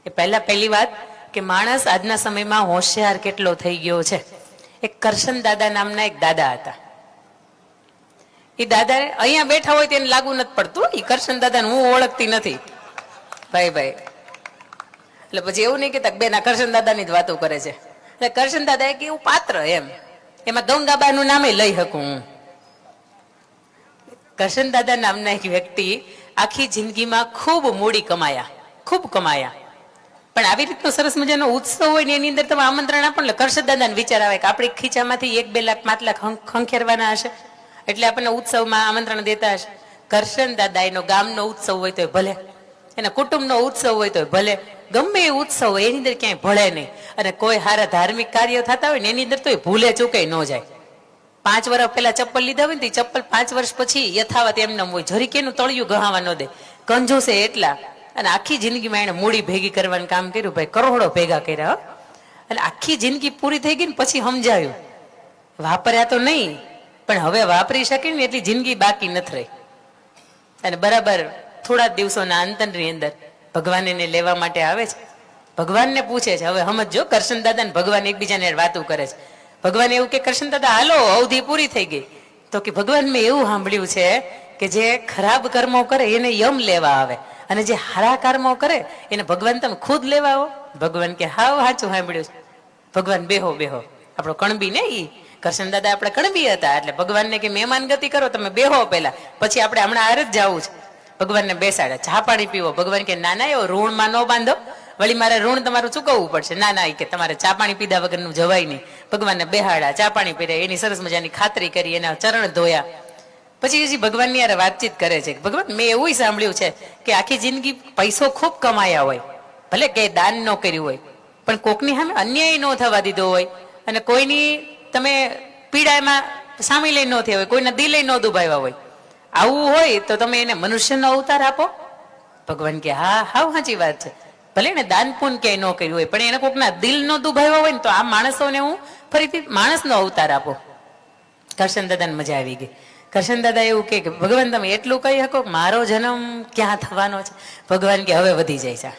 એ પહેલી વાત કે માણસ આજના સમયમાં હોશિયાર કેટલો થઈ ગયો છે. એક કરશન દાદા નામના એક દાદા હતા. એ દાદા અહીંયા બેઠા હોય તેને લાગુ નથી પડતું એ કરશન દાદાને હું ઓળખતી નથી ભાઈ. એટલે પછી એવું નહીં કેતા બેન આ કરશન દાદાની જ વાતો કરે છે. એટલે કરશન દાદા એક એવું પાત્ર એમાં ગંગાબાનું નામે લઈ શકું હું. કરશન દાદા નામના એક વ્યક્તિ આખી જિંદગીમાં ખૂબ મૂડી કમાયા, ખૂબ કમાયા. પણ આવી રીતનો સરસ મજાનો ઉત્સવ હોય ને એની અંદર તમે આમંત્રણ આપો એટલે કરશન દાદાને વિચાર આવે કે આપણી ખીચામાંથી 1-2 લાખ 5 લાખ ખંખેરવાના હશે એટલે આપણને ઉત્સવમાં આમંત્રણ દેતા હશે. કરશન દાદા એનો ગામનો ઉત્સવ હોય તો ભલે, એના કુટુંબનો ઉત્સવ હોય તો ભલે, ગમે એ ઉત્સવ હોય એની અંદર ક્યાંય ભળે નહીં. અને કોઈ સારા ધાર્મિક કાર્યો થતા હોય ને એની અંદર તો એ ભૂલે ચૂકે ન જાય. 5 વર્ષ પહેલા ચપ્પલ લીધા હોય ને તો ચપ્પલ 5 વર્ષ પછી યથાવત એમને હોય, જરી કેનું તળિયું ગહાવા ન દે. કંજૂસે એટલા. અને આખી જિંદગીમાં એને મૂડી ભેગી કરવાનું કામ કર્યું ભાઈ, કરોડો ભેગા કર્યા. અને આખી જિંદગી પૂરી થઈ ગઈ ને પછી સમજાયું વાપર્યા તો નહીં પણ હવે વાપરી શકે ને એટલી જિંદગી બાકી નથી રહી. અને બરાબર થોડા દિવસોના અંતરની અંદર ભગવાન એને લેવા માટે આવે છે. ભગવાનને પૂછે છે, હવે સમજો કરશન દાદા ને ભગવાન એકબીજાને વાતો કરે છે. ભગવાન એવું કે કરશન દાદા હાલો અવધિ પૂરી થઈ ગઈ. તો કે ભગવાન મેં એવું સાંભળ્યું છે કે જે ખરાબ કર્મો કરે એને યમ લેવા આવે અને જે સારા કર્મો કરે એને ભગવાન તમે ખુદ લેવા આવો. ભગવાન કે હાવ સાચું સાંભળ્યું છે. ભગવાન બેહો આપણો કણબી ને ઈ કરશન દાદા આપણે કણબી હતા એટલે ભગવાનને કે મહેમાન ગતિ કરો તમે બેહો પેલા, પછી આપણે હમણાં આર જ જવું છે. ભગવાનને બેસાડે, ચા પાણી પીવો. ભગવાન કે ના એવો ઋણમાં ન બાંધો, વળી મારે ઋણ તમારું ચૂકવવું પડશે. ના કે તમારે ચા પાણી પીધા વગરનું જવાય નહીં. ભગવાનને બેહાડા, ચા પાણી પીરે, એની સરસ મજાની ખાતરી કરી, એના ચરણ ધોયા. પછી હજી ભગવાનની યાર વાતચીત કરે છે. ભગવાન મેં એવું સાંભળ્યું છે કે આખી જિંદગી પૈસો ખૂબ કમાયા હોય, ભલે કે દાન ન કર્યું હોય, પણ કોકની સામે અન્યાય ન થવા દીધો હોય અને કોઈની તમે પીડામાં સામેલ ન થયા હોય, કોઈના દિલે ન દુભાવ્યા હોય, આવું હોય તો તમે એને મનુષ્યનો અવતાર આપો. ભગવાન કે હા હાવ સાચી વાત છે. ભલે ને દાન પુણ્ય ક્યાંય ન કર્યું હોય પણ એને કોકના દિલ નો દુભાવ્યો હોય ને તો આ માણસોને હું ફરીથી માણસનો અવતાર આપો. કરશન દાદાને મજા આવી ગઈ. કરશન દાદા એવું કે ભગવાન તમે એટલું કહી શકો મારો જન્મ ક્યાં થવાનો છે? ભગવાન કે હવે વધી જાય છે,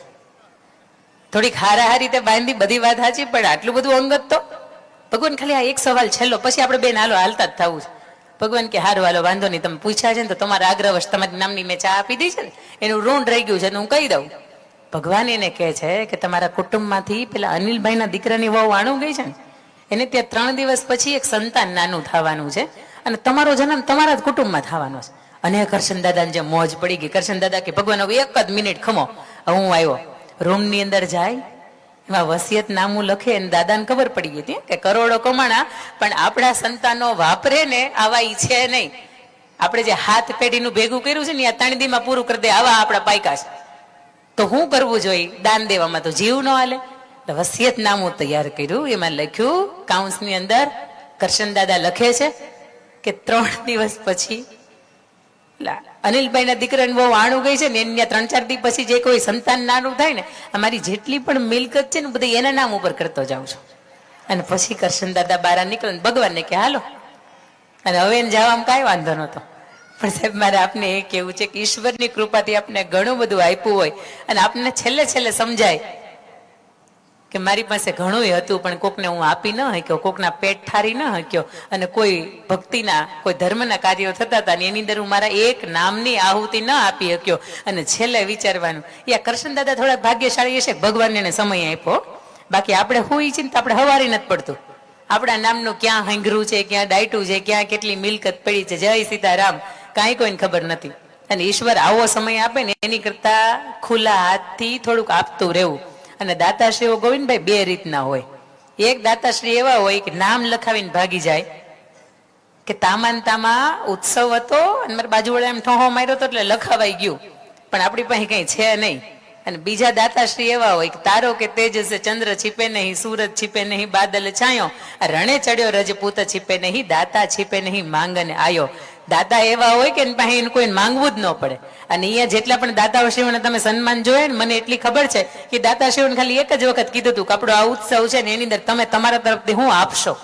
થોડીક હારા રીતે બાંધી, બધી વાત સાચી પણ આટલું બધું અંગત તો. ભગવાન ખાલી આ એક સવાલ છેલ્લો, પછી આપણે બેન હાલો હાલતા જ થવું છે. ભગવાન કે હારું હાલો વાંધો નહીં, તમે પૂછ્યા છે ને તો તમારા આગ્રહવશ તમારી નામની મેં ચા આપી દી છે ને એનું ઋણ રહી ગયું છે હું કહી દઉં. ભગવાન એને કહે છે કે તમારા કુટુંબમાંથી પેલા અનિલભાઈના દીકરાની વહુ આણું ગઈ છે ને એને ત્યાં 3 દિવસ પછી એક સંતાન નાનું થવાનું છે અને તમારો જન્મ તમારા જ કુટુંબમાં થવાનો છે. અને કરશન દાદાને જે મોજ પડી ગઈ. કરશન દાદા કે ભગવાન હવે 1 જ મિનિટ ખમો, હું આવ્યો. રૂમની અંદર જાય, એમાં વસિયત નામું લખે અને દાદાને ખબર પડી ગઈ હતી કે કરોડો કમાણા પણ આપણા સંતાનો વાપરે ને આવા ઈ છે નહીં. આપણે જે હાથ પેઢીનું ભેગું કર્યું છે ને આ 3 દીમાં પૂરું કરી દે આવા આપણા પાયકા છે. તો શું કરવું જોઈએ? દાન દેવામાં તો જીવ ન હાલે. વસિયત નામું તૈયાર કર્યું, એમાં લખ્યું કાઉન્સની અંદર કરશન દાદા લખે છે કે 3 દિવસ પછી અનિલભાઈ ના દીકરાને બહુ આણું ગઈ છે ને એની 3-4 દિવસ પછી જે કોઈ સંતાન નાનું થાય ને અમારી જેટલી પણ મિલકત છે ને બધી એના નામ ઉપર કરતો જાઉં છું. અને પછી કરશન દાદા બહાર નીકળે ભગવાનને કે હાલો. અને હવે એને જવામાં કાંઈ વાંધો નતો. પણ સાહેબ મારે આપને એ કેવું છે કે ઈશ્વરની કૃપાથી આપને ઘણું બધું આપ્યું હોય અને આપને છેલ્લે સમજાય કે મારી પાસે ઘણું હતું પણ કોકને હું આપી ન શક્યો, કોકના પેટ ઠારી ન શક્યો અને કોઈ ભક્તિના કોઈ ધર્મના કાર્યો થતા હતા ને એની અંદર હું મારા એક નામની આહુતિ ન આપી શક્યો. અને છેલ્લે વિચારવાનું યા કરશન દાદા થોડા ભાગ્યશાળી હશે, ભગવાનને એને સમય આપ્યો. બાકી આપણે હોઈ છીએ તો આપણે હવારી નથી પડતું. આપણા નામનું ક્યાં હંગરું છે, ક્યાં ડાયટું છે, ક્યાં કેટલી મિલકત પડી છે, જય સીતારામ કાંઈ કોઈને ખબર નથી. અને ઈશ્વર આવો સમય આપે ને એની કરતા ખુલ્લા હાથથી થોડુંક આપતું રહેવું. અને દાતાશ્રીઓ ગોવિંદભાઈ 2 રીતના હોય. એક દાતાશ્રી એવા હોય કે નામ લખાવીને ભાગી જાય કે તામાં ઉત્સવ હતો અને મારી બાજુવાળા એમ ઠોહો માર્યો હતો એટલે લખાવાઈ ગયું પણ આપણી પાસે કઈ છે નહીં. અને બીજા દાતાશ્રી એવા હોય કે તારો કે તેજ સે ચંદ્ર छिपे नहीं, सूरज छिपे नहीं, बादल छायो, रणे चढ़्यो रजपूत छिपे नहीं, दाता छिपे नहीं, માંગને આયો. દાતા એવા હોય કે એની પાસે કોઈ માંગવું જ ન પડે. અને અહીંયા જેટલા પણ દાતાશ્રીઓને તમે સન્માન જોયે ને મને એટલી ખબર છે કે દાતાશ્રીઓને ખાલી એક જ વખત કીધું હતું કે આપણો આ ઉત્સવ છે ને એની અંદર તમે તમારા તરફથી હું આપશો.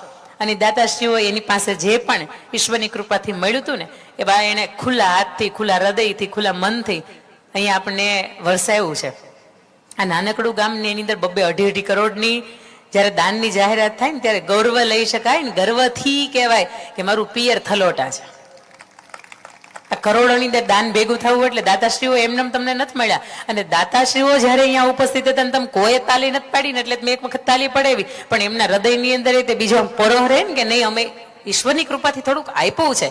અને દાતાશ્રીઓ એની પાસે જે પણ ઈશ્વરની કૃપાથી મળ્યું હતું ને એ બા એને ખુલ્લા હાથથી, ખુલ્લા હૃદયથી, ખુલ્લા મનથી અહીંયા આપણને વરસાવ્યું છે. આ નાનકડું ગામ ને એની અંદર 2-2.5 કરોડની જયારે દાનની જાહેરાત થાય ને ત્યારે ગૌરવ લઈ શકાય ને, ગર્વથી કહેવાય કે મારું પિયર થલોટા છે. આ કરોડોની અંદર દાન ભેગું થવું એટલે દાતાશ્રીઓ એમને તમને નથી મળ્યા. અને દાતાશ્રીઓ જયારે અહીંયા ઉપસ્થિત હતા ને તમે કોઈ તાલી નથી પાડી ને એટલે મેં એક વખત તાલી પડાવી, પણ એમના હૃદયની અંદર તે બીજો પરોહ રહે ને કે નહીં અમે ઈશ્વરની કૃપાથી થોડુંક આપ્યું છે.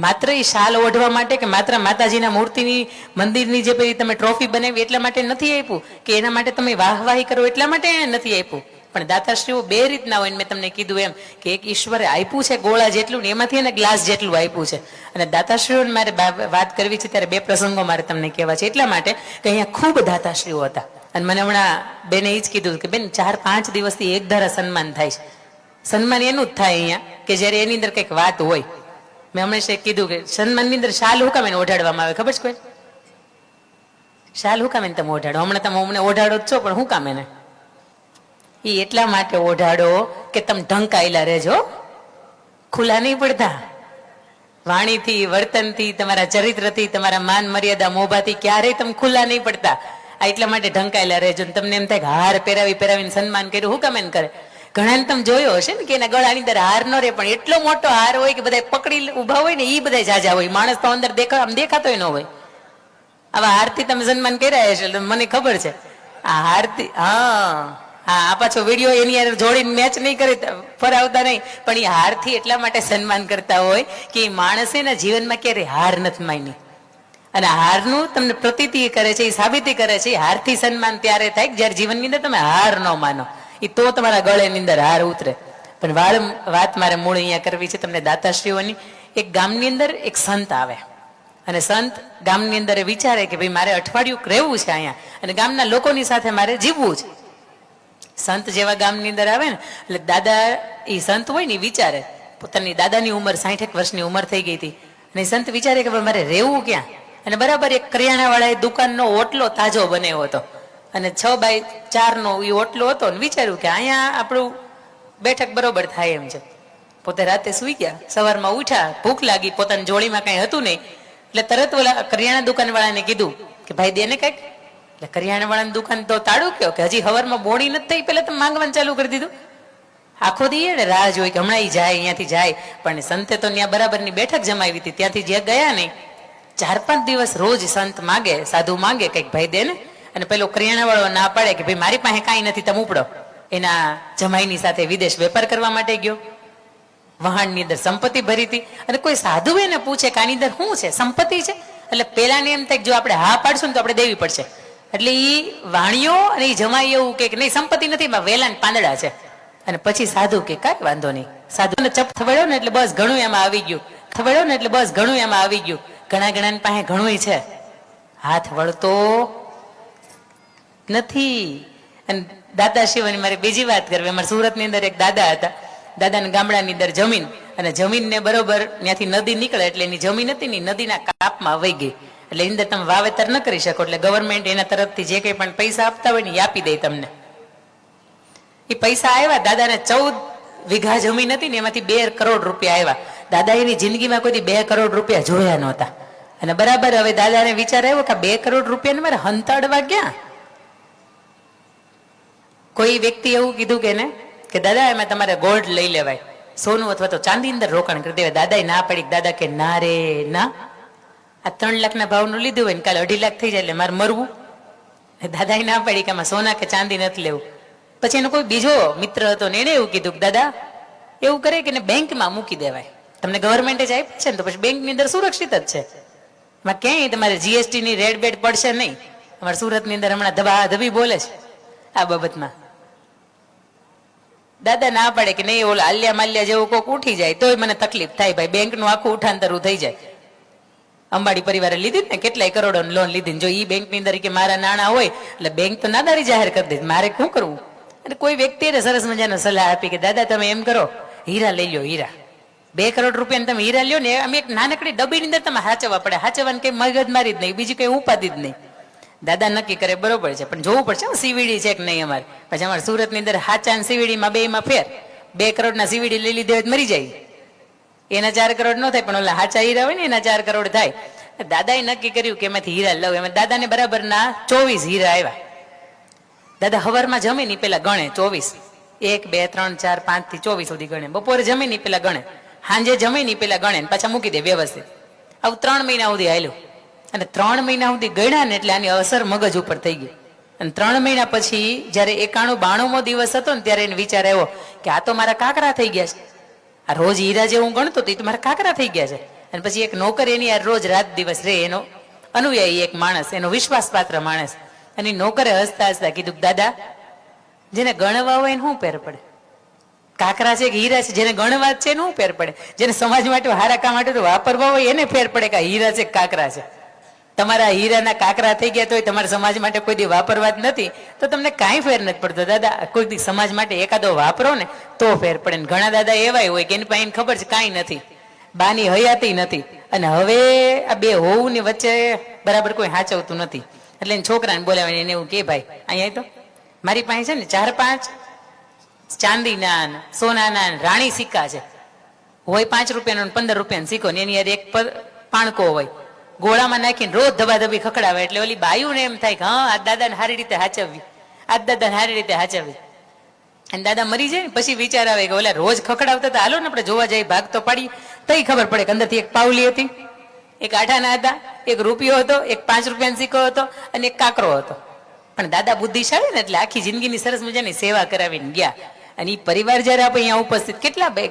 માત્ર એ શાલ ઓઢવા માટે કે માત્ર માતાજીના મૂર્તિની મંદિરની જે પેલી તમે ટ્રોફી બનાવી એટલા માટે નથી આપ્યું, કે એના માટે તમે વાહવાહી કરો એટલા માટે નથી આપ્યું. પણ દાતાશ્રીઓ બે રીતના હોય. મેં તમને કીધું એમ કે એક ઈશ્વરે આપ્યું છે ગોળા જેટલું ને એમાંથી એને ગ્લાસ જેટલું આપ્યું છે. અને દાતાશ્રીઓને મારે વાત કરવી છે ત્યારે બે પ્રસંગો મારે તમને કહેવા છે એટલા માટે કે અહીંયા ખૂબ દાતાશ્રીઓ હતા. અને મને હમણાં બેને એ જ કીધું કે બેન 4-5 દિવસથી એક ધારા સન્માન થાય છે. સન્માન એનું જ થાય અહીંયા કે જયારે એની અંદર કંઈક વાત હોય. મેં હંમેશા કીધું કે સન્માનની અંદર શાલ હું કામ એને ઓઢાડવામાં આવે ખબર છે કોઈ? શાલ હું કામ એને તમે ઓઢાડો? હમણાં તમે અમને ઓઢાડો જ છો, પણ હું કામ એને? એ એટલા માટે ઓઢાડો કે તમે ઢંકાયેલા રહેજો, ખુલ્લા નહીં પડતા. વાણીથી, વર્તનથી, તમારા ચરિત્રથી, તમારા માન મર્યાદા મોભાથી ક્યારેય તમે ખુલ્લા નહીં પડતા. આ એટલા માટે ઢંકાયેલા રહેજો. તમને એમ થાય કે હાર પહેરાવીને સન્માન કર્યું, હું કામ એને કરે? ઘણાને તમે જોયો હશે ને કે એના ગળાની અંદર હાર ન રહે, પણ એટલો મોટો હાર હોય કે બધા પકડી ઉભા હોય ને એ બધા જાજા હોય. માણસ તો અંદર દેખાતો ન હોય. આવા હારથી તમે સન્માન કર્યા હશે મને ખબર છે. આ હારથી આ પાછો વિડીયો એની યાર જોડીને મેચ નહીં કરે, ફરાવતા નહીં, પણ એ હારથી એટલા માટે સન્માન કરતા હોય કે એ માણસે એના જીવનમાં ક્યારે હાર નથી માની. અને હારનું તમને પ્રતીતિ કરે છે, એ સાબિતી કરે છે. હારથી સન્માન ત્યારે થાય જ્યારે જીવનની અંદર તમે હાર ન માનો, એ તો તમારા ગળેની અંદર હાર ઉતરે. પણ વાત મારે મૂળ અહીંયા કરવી છે તમને દાતાશ્રીઓની. એક ગામની અંદર એક સંત આવે અને સંત ગામની અંદર વિચારે કે ભાઈ મારે અઠવાડિયું રહેવું છે અહીંયા અને ગામના લોકોની સાથે મારે જીવવું છે. સંત જેવા ગામની અંદર આવે ને એટલે દાદા એ સંત હોય ને વિચારે, પોતાની દાદાની ઉંમર 60 વર્ષની ઉંમર થઈ ગઈ હતી અને સંત વિચારે કે મારે રહેવું ક્યાં? અને બરાબર એક કરિયાણા વાળાએ દુકાનનો ઓટલો તાજો બનાવ્યો હતો અને 6x4 નો એ ઓટલો હતો ને વિચાર્યું કે અહીંયા આપણું બેઠક બરોબર થાય એમ છે. પોતે રાતે સુઈ ગયા, સવારમાં ઉઠ્યા, ભૂખ લાગી, પોતાની જોડીમાં કઈ હતું નહીં એટલે તરત ઓલા કરિયાણા દુકાન વાળાને કીધું કે ભાઈ દેને કઈક. એટલે કરિયાણા વાળાની દુકાન તો તાળું કયો કે હજી હવારમાં બોડી નથી થઈ, પેલા તમે માંગવાનું ચાલુ કરી દીધું. આખો દી ને રાહ જોઈ કે હમણાં જાય અહીંયાથી જાય, પણ સંતે તો ત્યાં બરાબરની બેઠક જમાવી હતી, ત્યાંથી જ્યાં ગયા નહીં. 4-5 દિવસ રોજ સંત માગે, સાધુ માગે કઈક ભાઈ દે ને, અને પેલો કરિયાણા વાળો ના પાડે કે ભાઈ મારી પાસે કાંઈ નથી તમે ઉપડો. એના જમાઈની સાથે વિદેશ વેપાર કરવા માટે ગયો, વહાણની અંદર સંપત્તિ ભરી હતી અને કોઈ સાધુ એને પૂછે કે આની અંદર શું છે, સંપત્તિ છે? એટલે પેલાને એમ થાય જો આપણે હા પાડશું ને તો આપણે દેવી પડશે. એટલે એ વાણીઓ અને એ જમાઈ એવું કે નહીં સંપત્તિ નથી, એમાં વેલા પાંદડા છે. અને પછી સાધુ કે કાંઈ વાંધો નહીં. સાધુને ચપ થવડ્યો ને એટલે બસ ઘણું એમાં આવી ગયું, થવડ્યો ને એટલે બસ ઘણું એમાં આવી ગયું. ઘણા પાસે ઘણું છે, હાથ વળતો નથી. અને દાદા શિવાની મારે બીજી વાત કરવી. અમારે સુરતની અંદર એક દાદા હતા, દાદાના ગામડાની અંદર જમીન, અને જમીનને બરોબર ત્યાંથી નદી નીકળે એટલે એની જમીન હતી ને નદીના કાપમાં વહી ગઈ. એટલે એની અંદર તમે વાવેતર ન કરી શકો, એટલે ગવર્મેન્ટ એના તરફથી જે કંઈ પણ પૈસા આપતા હોય ને એ આપી દે તમને. એ પૈસા આવ્યા, દાદાને 14 વીઘા જમીન હતી ને એમાંથી 2 કરોડ રૂપિયા આવ્યા. દાદા એની જિંદગીમાં કોઈ 2 કરોડ રૂપિયા જોયા નહોતા. અને બરાબર હવે દાદાને વિચાર આવ્યો કે 2 કરોડ રૂપિયાને મારે હંતાડવા ક્યાં? કોઈ વ્યક્તિ એવું કીધું કે ને કે દાદા એમાં તમારે ગોલ્ડ લઈ લેવાય, સોનું અથવા તો ચાંદી અંદર રોકાણ કરી દેવાય. દાદાએ ના પડી. દાદા કે ના રે ના, આ 3 લાખના ભાવનું લીધું હોય ને કાલે 2.5 લાખ થઈ જાય એટલે મારે મરવું. દાદાએ ના પડી કે આમાં સોના કે ચાંદી નથી લેવું. પછી એનો કોઈ બીજો મિત્ર હતો ને એને એવું કીધું કે દાદા એવું કરે કે બેંકમાં મૂકી દેવાય, તમને ગવર્મેન્ટે જ આપ્યું છે ને તો પછી બેંકની અંદર સુરક્ષિત જ છે, એમાં ક્યાંય તમારે જીએસટી ની રેડ બેડ પડશે નહીં. અમારે સુરતની અંદર હમણાં ધબી બોલે છે આ બાબતમાં. દાદા ના પાડે કે નહીં, ઓલા આલિયા માલ્યા જેવું કોક ઉઠી જાય તોય મને તકલીફ થાય ભાઈ, બેંકનું આખું ઉઠાંતરું થઈ જાય. અંબાડી પરિવારે લીધી ને કેટલાય કરોડોની લોન લીધી, જો ઈ બેંકની અંદર કે મારા નાણાં હોય એટલે બેંક તો નાદારી જાહેર કરી દે, મારે શું કરવું? અને કોઈ વ્યક્તિએ સરસ મજાનો સલાહ આપી કે દાદા તમે એમ કરો, હીરા લઈ લો. હીરા 2 કરોડ રૂપિયા તમે હીરા લ્યો ને, અમે એક નાનકડી ડબ્બીની અંદર તમે હાચવવા પડે. હાચવવાની કઈ મગજ મારી જ નહીં, બીજી કઈ ઉપાધિ જ નહીં. દાદા નક્કી કરે બરોબર છે, પણ જોવું પડશે સીવીડી છે કે નહીં અમારે. પછી અમારે સુરતની અંદર હાચા અને સીવીડીમાં 2 ફેર. 2 કરોડના સીવીડી લઈ લીધે મરી જાય, એના 4 કરોડ ન થાય, પણ ઓલા હાચા હીરા હોય ને એના 4 કરોડ થાય. દાદાએ નક્કી કર્યું કે એમાંથી હીરા લઉં. એમાં દાદાને બરાબર ના 24 હીરા આવ્યા. દાદા હવારમાં જમે ની પેલા ગણે 24, 1 2 3 4 5 થી 24 સુધી ગણે. બપોરે જમે ની પેલા ગણે, સાંજે જમે ની પેલા ગણે, પાછા મૂકી દે વ્યવસ્થિત. આવું 3 મહિના સુધી હાલ્યું. અને 3 મહિના સુધી ગણ્યા ને એટલે આની અસર મગજ ઉપર થઈ ગઈ. અને 3 મહિના પછી જયારે 91-92મો દિવસ હતો ને ત્યારે એને વિચાર આવ્યો કે આ તો મારા કાકરા થઈ ગયા છે. આ રોજ હીરા જે હું ગણતો તો એ તો મારા કાકરા થઈ ગયા છે. અને પછી એક નોકર એની આ રોજ રાત દિવસ રે, એનો અનુયાયી એક માણસ, એનો વિશ્વાસપાત્ર માણસ. અને નોકરે હસતા હસતા કીધું, દાદા જેને ગણવા હોય એને શું ફેર પડે? કાકરા છે કે હીરા છે, જેને ગણવા છે એને શું ફેર પડે? જેને સમાજ માટે હારા કામ માટે તો વાપરવા હોય એને ફેર પડે કે હીરા છે કે કાકરા છે. તમારા હીરાના કાકરા થઈ ગયા તોય તમારા સમાજ માટે કોઈ દી વાપરવા જ નથી તો તમને કાંઈ ફેર નથી પડતો. દાદા કોઈ દી સમાજ માટે એકાદો વાપરો ને તો ફેર પડે. ને ઘણા દાદા એવાય હોય કે એની પાસે ખબર છે કાંઈ નથી, બાની હયાતી નથી, અને હવે આ બે હોવું ની વચ્ચે બરાબર કોઈ હાચવતું નથી. એટલે એને છોકરાને બોલાવે, એને એવું કે ભાઈ અહીંયા તો મારી પાસે છે ને 4-5 ચાંદીના સોનાના રાણી સિક્કા છે, હોય 5 રૂપિયાનો 15 રૂપિયાનો સિક્કો ને એની યાર એક પાણકો હોય, ગોળામાં નાખીને રોજ ધબાધબી ખખડાવે. એટલે ઓલી બાયુને એમ થાય કે હા આ દાદાને સારી રીતે હાચવવી, આ દાદાને સારી રીતે હાચવવી. અને દાદા મરી જાય ને પછી વિચાર આવે કે ઓલા રોજ ખખડાવતા હતા, હાલો ને આપણે જોવા જઈએ, ભાગ તો પાડી. તઈ ખબર પડે કે અંદરથી એક પાવલી હતી, એક આઠાના હતા, એક રૂપિયો હતો, એક 5 રૂપિયાનો સિક્કો હતો અને એક કાકરો હતો. પણ દાદા બુદ્ધિશાળી ને એટલે આખી જિંદગીની સરસ મજાની સેવા કરાવીને ગયા. અને એ પરિવાર જયારે આપણે અહીંયા ઉપસ્થિત,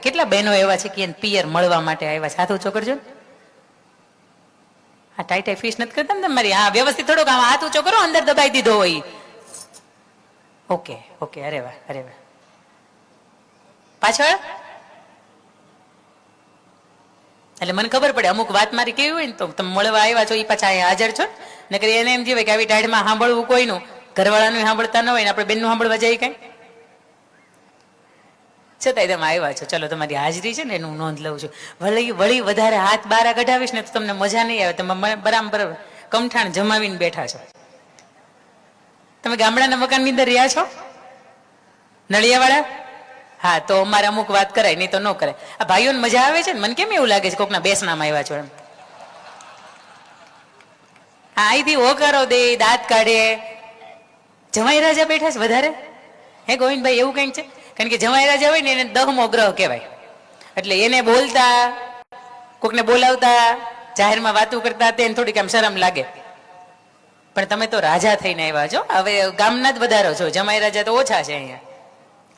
કેટલા બહેનો એવા છે કે એને પિયર મળવા માટે આવ્યા છે. હાથ ઊંચો કરજો. આ ટાઈ ફિશ નથી કરતા ને તમારી? હા, વ્યવસ્થિત થોડોક આમ હાથ ઊંચો કરો, અંદર દબાઈ દીધો હોય. ઓકે ઓકે, અરે વાહ અરે વાહ. પાછળ એટલે મને ખબર પડે અમુક વાત મારી કેવી હોય ને તો તમે મળવા આવ્યા છો એ પાછા અહીંયા હાજર છો ને કરી એને એમ જીવે કે આવી ટાઈડમાં સાંભળવું કોઈનું, ઘરવાળાનું સાંભળતા ન હોય ને આપણે બેનનું સાંભળવા જાય કઈ. છતાંય તમે આવ્યા છો, ચલો તમારી હાજરી છે ને એનું નોંધ લઉં છું. વળી વધારે હાથ બારા કઢાવીશ ને તો તમને મજા નહીં આવે. તમે બરાબર કમઠાણ જમાવીને બેઠા છો. તમે ગામડાના મકાનની અંદર રહ્યા છો નળિયાવાળા? હા, તો અમારે અમુક વાત કરાય, નહીં તો ન કરાય. આ ભાઈઓને મજા આવે છે ને, મને કેમ એવું લાગે છે કોકના બેસનામાં આવ્યા છો એમ. હા, અહીંથી હોકારો દે, દાંત કાઢે. જમાઈ રાજા બેઠા છે વધારે હે ગોવિંદભાઈ? એવું કંઈક છે, કારણ કે જમાઈ રાજા હોય ને એને 10મો ગ્રહ કહેવાય. એટલે એને બોલતા, કોકને બોલાવતા, જાહેરમાં વાતું કરતા તેને થોડીક આમ શરમ લાગે. પણ તમે તો રાજા થઈને આવ્યા છો, હવે ગામના જ વધારો છો, જમાઈ રાજા તો ઓછા છે અહીંયા.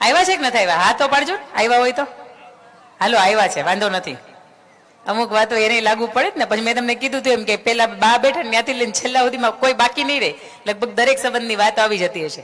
આવ્યા છે કે નથી આવ્યા? હા તો પાડજો, આવ્યા હોય તો. હાલો આવ્યા છે, વાંધો નથી. અમુક વાતો એને લાગુ પડે જ ને. પછી મેં તમને કીધું હતું એમ કે પેલા બા બેઠા ત્યાંથી લઈને છેલ્લા સુધીમાં કોઈ બાકી નહીં રહે, લગભગ દરેક સંબંધની વાત આવી જતી હશે.